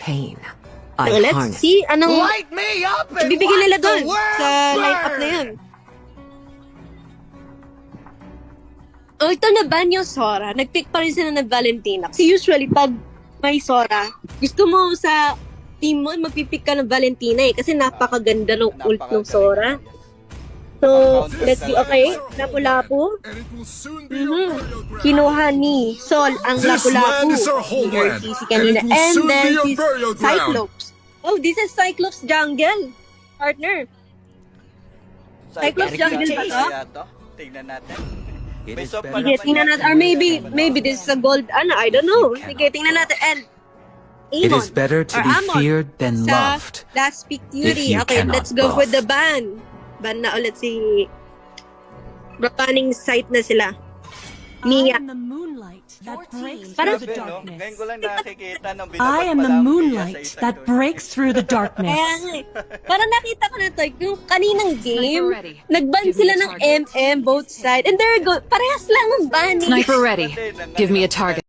pain. I So, let's harness. see anong Light me up and ibibigay nila watch the doon world sa light up na burn! yun. Oh, ito na ban yung Sora. Nag-pick pa rin sila ng Valentina. Kasi usually, pag may Sora, gusto mo sa team mo, magpipick ka ng Valentina eh. Kasi napakaganda ng ult ng Sora. So, let's see. Okay, Lapu-Lapu. And it will soon be your burial ground. Kinuha ni Sol ang This Lapu-Lapu. land is our Si homeland, Herky, si and kanina. it will And soon then be your si burial ground. Cyclops. Oh, this is Cyclops Jungle. Partner. Cyclops Jungle ba to? Tingnan natin. It May is soap better- pa Sige, naman tingnan yan. natin. Or maybe this is a gold, I don't know. Sige, tingnan natin. And It Amon, is better to or be Amon, feared than sa loved. Last Pick If Theory. you Okay, cannot let's go for both. the ban. Ban na ulit si... Banning site na sila. Mia. I am the moonlight that breaks Parang- through the Grabe, no? Ngayon darkness. ko lang nakikita nung I binabag am pa the lang moonlight sa isang that tunog. breaks through the darkness. Kaya nga eh. Parang nakita ko na to, yung kaninang game, Sniper ready. nagban Give me sila a ng target. MM both side. And there go, parehas lang ang ban. Sniper ready. Give me a target.